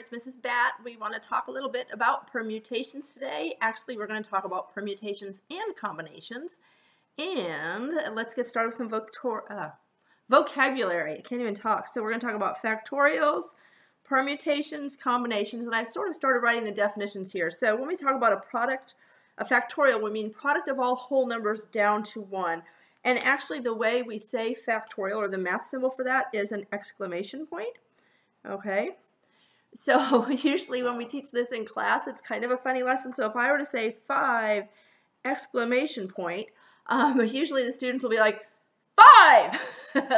it's Mrs. Bat. We want to talk a little bit about permutations today. Actually, we're going to talk about permutations and combinations. And let's get started with some vocabulary. I can't even talk. So we're going to talk about factorials, permutations, combinations, and I've sort of started writing the definitions here. So when we talk about a factorial, we mean product of all whole numbers down to 1. And actually the way we say factorial, or the math symbol for that, is an exclamation point. Okay, so usually when we teach this in class, it's kind of a funny lesson. So if I were to say 5 exclamation point, usually the students will be like, 5!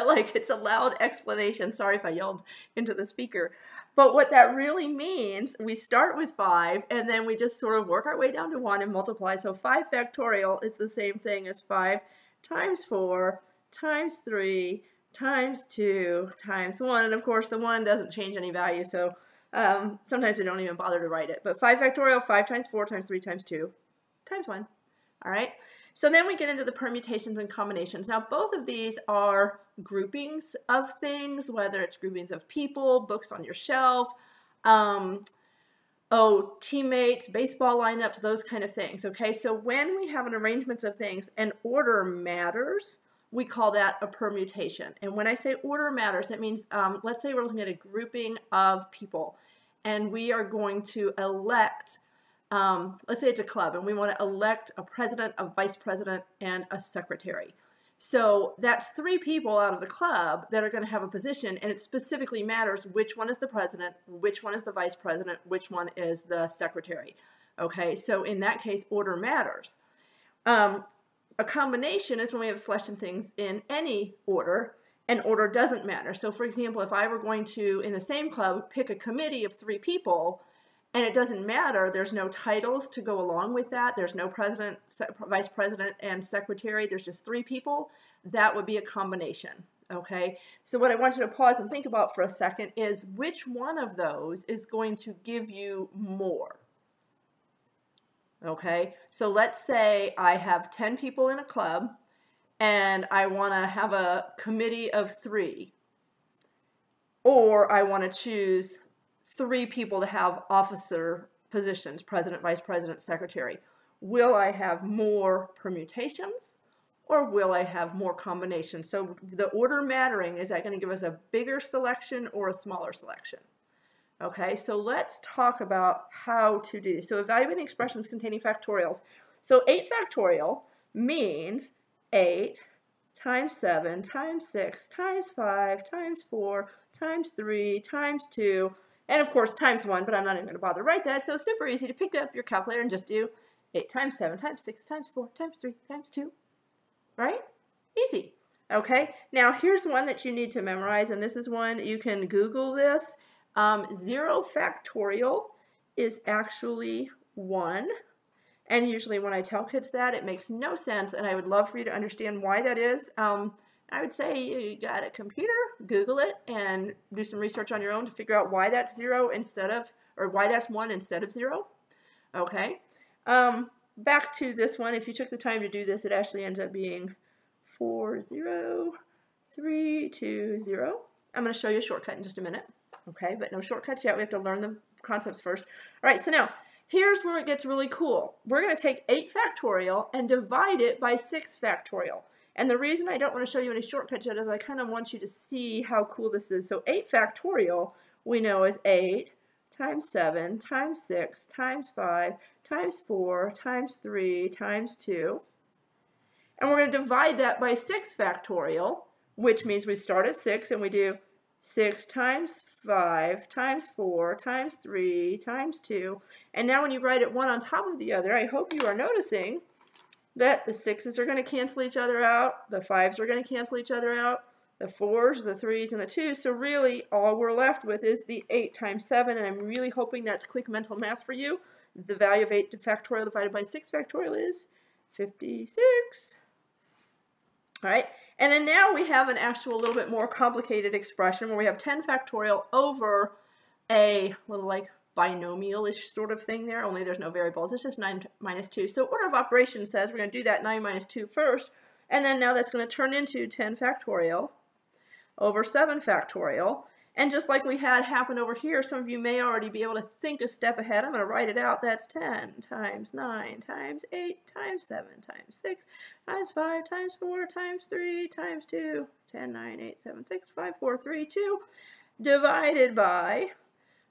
Like it's a loud explanation. Sorry if I yelled into the speaker. But what that really means, we start with 5 and then we just sort of work our way down to 1 and multiply. So 5 factorial is the same thing as 5 times 4 times 3 times 2 times 1, and of course the 1 doesn't change any value, so sometimes we don't even bother to write it. But 5 factorial, 5 times 4 times 3 times 2 times 1. All right, so then we get into the permutations and combinations. Now both of these are groupings of things, whether it's groupings of people, books on your shelf, teammates, baseball lineups, those kind of things. Okay, so when we have an arrangement of things and order matters, we call that a permutation. And when I say order matters, that means, let's say we're looking at a grouping of people and we are going to elect, let's say it's a club and we want to elect a president, a vice president, and a secretary. So that's 3 people out of the club that are going to have a position, and it specifically matters which one is the president, which one is the vice president, which one is the secretary. Okay, so in that case, order matters. A combination is when we have selection things in any order, and order doesn't matter. So for example, if I were going to, in the same club, pick a committee of 3 people, and it doesn't matter, there's no titles to go along with that, there's no president, vice president, and secretary, there's just 3 people, that would be a combination. Okay, so what I want you to pause and think about for a second is which one of those is going to give you more. Okay, so let's say I have 10 people in a club and I want to have a committee of 3, or I want to choose 3 people to have officer positions, president, vice president, secretary. Will I have more permutations or will I have more combinations? So the order mattering, is that going to give us a bigger selection or a smaller selection? Okay, so let's talk about how to do this. So evaluating expressions containing factorials. So 8 factorial means 8 times 7 times 6 times 5 times 4 times 3 times 2, and of course times 1, but I'm not even going to bother to write that. So it's super easy to pick up your calculator and just do 8 times 7 times 6 times 4 times 3 times 2, right? Easy. Okay, now here's one that you need to memorize, and this is one, you can Google this. 0 factorial is actually 1, and usually when I tell kids that, it makes no sense, and I would love for you to understand why that is. I would say you got a computer, Google it, and do some research on your own to figure out why that's 0 instead of, or why that's 1 instead of 0. Okay, back to this one. If you took the time to do this, it actually ends up being 4, 0, 3, 2, 0. I'm going to show you a shortcut in just a minute. Okay, but no shortcuts yet. We have to learn the concepts first. All right, so now here's where it gets really cool. We're going to take 8 factorial and divide it by 6 factorial. And the reason I don't want to show you any shortcuts yet is I kind of want you to see how cool this is. So 8 factorial we know is 8 times 7 times 6 times 5 times 4 times 3 times 2. And we're going to divide that by 6 factorial, which means we start at 6 and we do 6 times 5 times 4 times 3 times 2. And now when you write it one on top of the other, I hope you are noticing that the 6's are going to cancel each other out, the 5's are going to cancel each other out, the 4's, the 3's, and the 2's. So really all we're left with is the 8 times 7, and I'm really hoping that's quick mental math for you. The value of 8 factorial divided by 6 factorial is 56. All right, and then now we have an actual little bit more complicated expression where we have 10 factorial over a little like binomial-ish sort of thing there, only there's no variables. It's just 9 minus 2. So order of operations says we're going to do that 9 minus 2 first, and then now that's going to turn into 10 factorial over 7 factorial. And just like we had happen over here, some of you may already be able to think a step ahead. I'm going to write it out. That's 10 times 9 times 8 times 7 times 6 times 5 times 4 times 3 times 2. 10, 9, 8, 7, 6, 5, 4, 3, 2. Divided by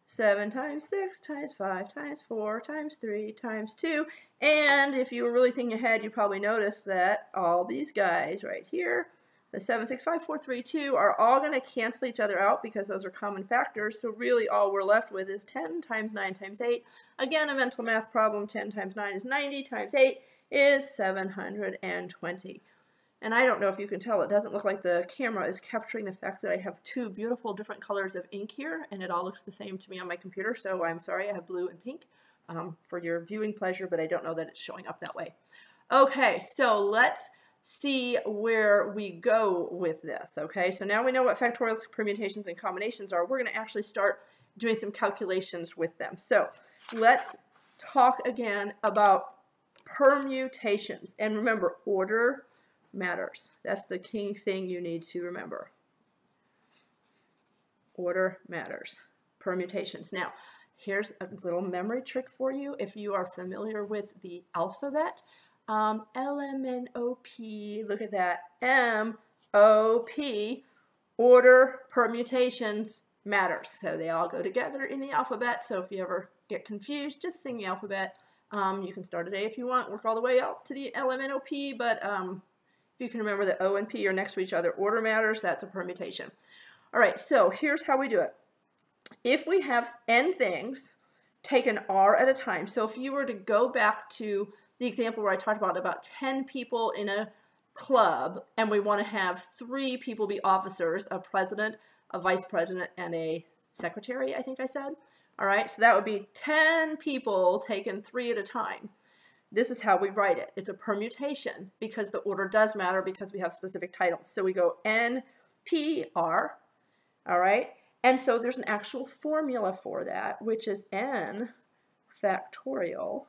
7 times 6 times 5 times 4 times 3 times 2. And if you were really thinking ahead, you probably noticed that all these guys right here, the 7, 6, 5, 4, 3, 2, are all going to cancel each other out because those are common factors. So really all we're left with is 10 times 9 times 8. Again, a mental math problem. 10 times 9 is 90 times 8 is 720. And I don't know if you can tell, it doesn't look like the camera is capturing the fact that I have two beautiful different colors of ink here, and it all looks the same to me on my computer, so I'm sorry I have blue and pink for your viewing pleasure, but I don't know that it's showing up that way. Okay, so let's see where we go with this, okay? So now we know what factorials, permutations, and combinations are. We're going to actually start doing some calculations with them. So let's talk again about permutations. And remember, order matters. That's the key thing you need to remember. Order matters. Permutations. Now, here's a little memory trick for you. If you are familiar with the alphabet, L-M-N-O-P, look at that, M-O-P, order, permutations, matters. So they all go together in the alphabet. So if you ever get confused, just sing the alphabet. You can start a day if you want, work all the way out to the L-M-N-O-P, but if you can remember that O and P are next to each other, order matters, that's a permutation. All right, so here's how we do it. If we have n things, take an R at a time. So if you were to go back to the example where I talked about 10 people in a club, and we want to have 3 people be officers, a president, a vice president, and a secretary, I think I said. All right, so that would be 10 people taken 3 at a time. This is how we write it. It's a permutation because the order does matter because we have specific titles. So we go N, P, R, all right? And so there's an actual formula for that, which is N factorial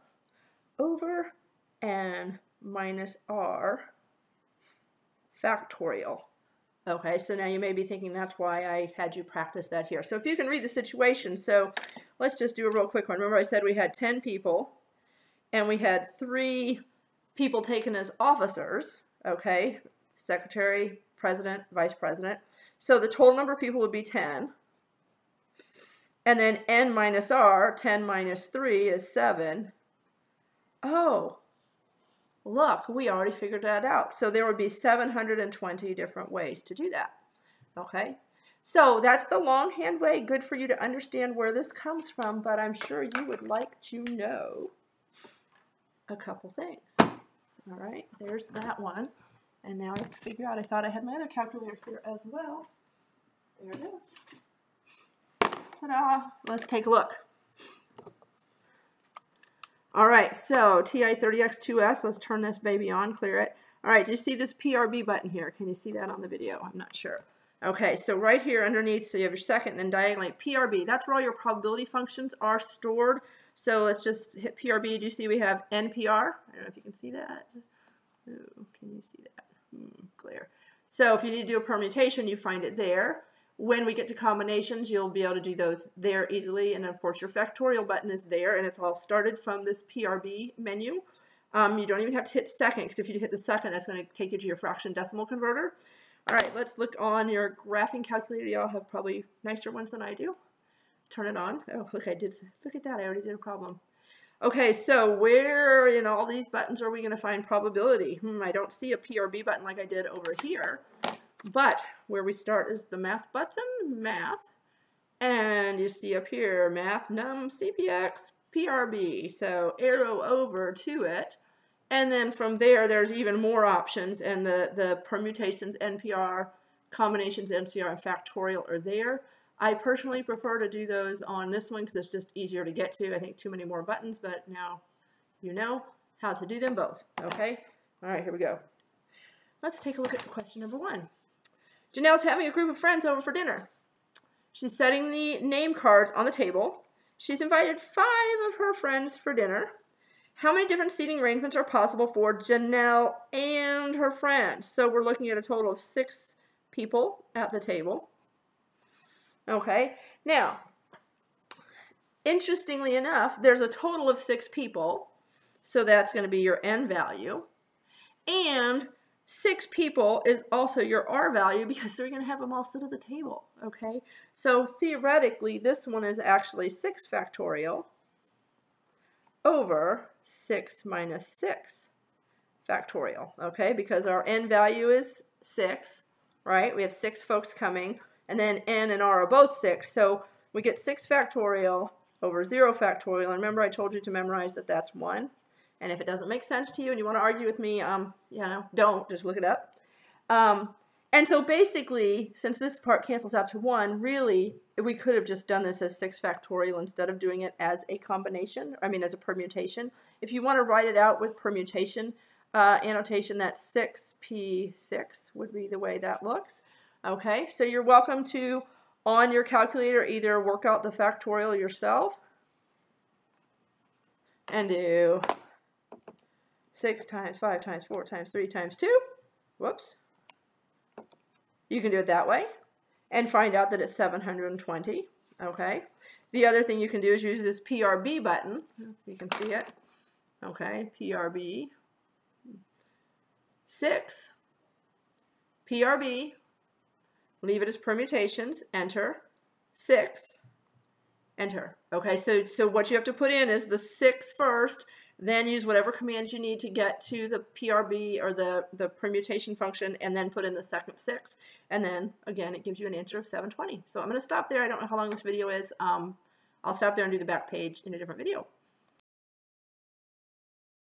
over N minus R factorial. Okay, so now you may be thinking that's why I had you practice that here. So if you can read the situation, so let's just do a real quick one. Remember I said we had 10 people. And we had 3 people taken as officers, okay, secretary, president, vice president. So the total number of people would be 10. And then N minus R, 10 minus 3 is 7. Oh, look, we already figured that out. So there would be 720 different ways to do that, okay? So that's the longhand way, good for you to understand where this comes from, but I'm sure you would like to know a couple things. All right, there's that one. And now I have to figure out, I thought I had my other calculator here as well. There it is. Ta-da! Let's take a look. All right, so TI30X2S, let's turn this baby on, clear it. All right, do you see this PRB button here? Can you see that on the video? I'm not sure. Okay, so right here underneath, so you have your second and then diagonally PRB. That's where all your probability functions are stored. So let's just hit PRB. Do you see we have NPR? I don't know if you can see that. Ooh, can you see that? Clear. So if you need to do a permutation, you find it there. When we get to combinations, you'll be able to do those there easily. And of course, your factorial button is there, and it's all started from this PRB menu. You don't even have to hit second, because if you hit the second, that's going to take you to your fraction decimal converter. All right, let's look on your graphing calculator. Y'all have probably nicer ones than I do. Turn it on. Oh, look, look at that. I already did a problem. Okay, so where in all these buttons are we going to find probability? I don't see a PRB button like I did over here. But where we start is the math button, math. And you see up here, math, num, CPX, PRB. So arrow over to it. And then from there, there's even more options. And the permutations, NPR, combinations, NCR, and factorial are there. I personally prefer to do those on this one because it's just easier to get to. I think too many more buttons, but now you know how to do them both, okay? All right, here we go. Let's take a look at question number 1. Janelle's having a group of friends over for dinner. She's setting the name cards on the table. She's invited 5 of her friends for dinner. How many different seating arrangements are possible for Janelle and her friends? So we're looking at a total of 6 people at the table. Okay, now, interestingly enough, there's a total of 6 people, so that's going to be your N value, and 6 people is also your R value because they're going to have them all sit at the table, okay? So theoretically, this one is actually 6 factorial over 6 minus 6 factorial, okay? Because our N value is 6, right? We have 6 folks coming, and then N and R are both 6, so we get 6 factorial over 0 factorial, and remember I told you to memorize that that's 1. And if it doesn't make sense to you and you want to argue with me, you know, don't, just look it up. And so basically, since this part cancels out to 1, really, we could have just done this as 6 factorial instead of doing it as a combination, I mean as a permutation. If you want to write it out with permutation annotation, that's 6p6 would be the way that looks. Okay, so you're welcome to, on your calculator, either work out the factorial yourself and do 6 times 5 times 4 times 3 times 2. Whoops. You can do it that way and find out that it's 720. Okay. The other thing you can do is use this PRB button. You can see it. Okay. PRB. 6. PRB. Leave it as permutations. Enter. 6. Enter. Okay. So what you have to put in is the 6 first. Then use whatever commands you need to get to the PRB or the permutation function, and then put in the second 6. And then, again, it gives you an answer of 720. So I'm going to stop there. I don't know how long this video is. I'll stop there and do the back page in a different video.